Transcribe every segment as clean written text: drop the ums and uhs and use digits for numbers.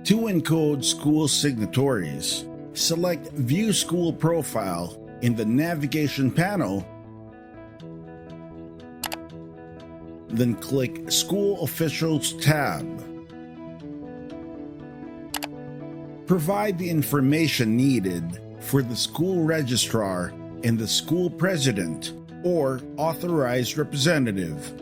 To encode school signatories, select View School Profile in the navigation panel, then click School Officials tab. Provide the information needed for the school registrar and the school president or authorized representative.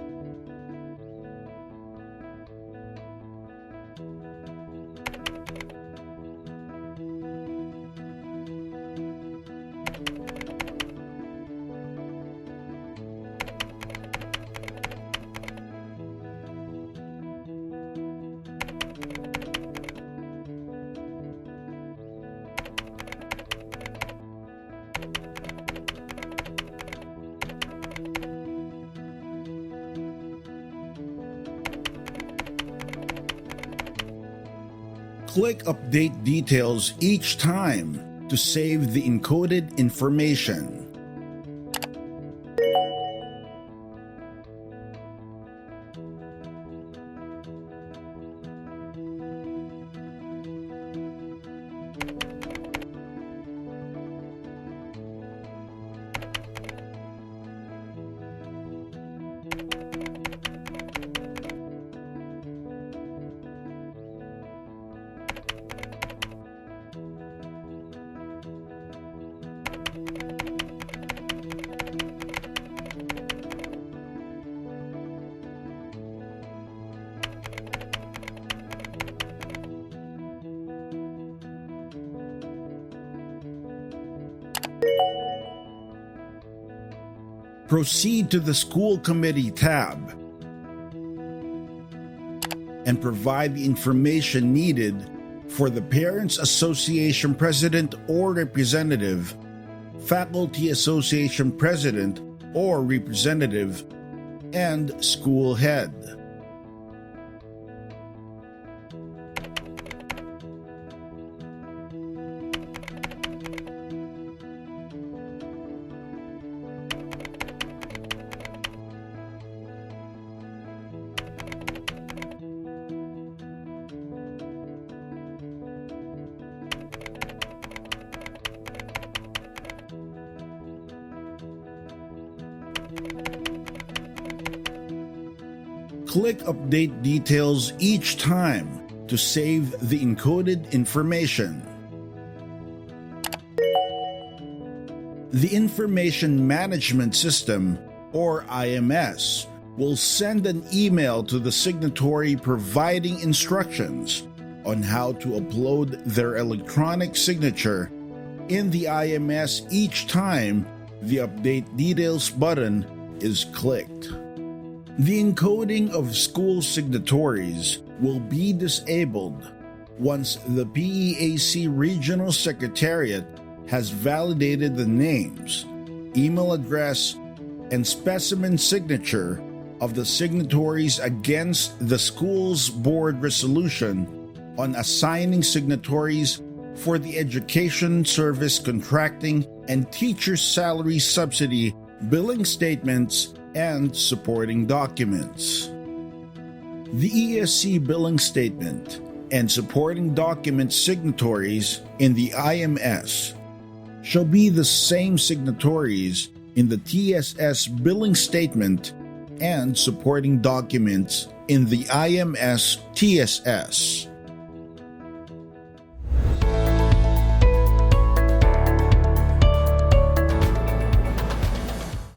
Click Update Details each time to save the encoded information. Proceed to the School Committee tab and provide the information needed for the Parents Association President or Representative, Faculty Association President or Representative, and School Head. Click Update Details each time to save the encoded information. The Information Management System, or IMS, will send an email to the signatory providing instructions on how to upload their electronic signature in the IMS each time the Update Details button is clicked. The encoding of school signatories will be disabled once the PEAC Regional Secretariat has validated the names, email address, and specimen signature of the signatories against the school's board resolution on assigning signatories for the Education Service Contracting and Teacher Salary Subsidy billing statements and supporting documents. The ESC billing statement and supporting document signatories in the IMS shall be the same signatories in the TSS billing statement and supporting documents in the IMS TSS.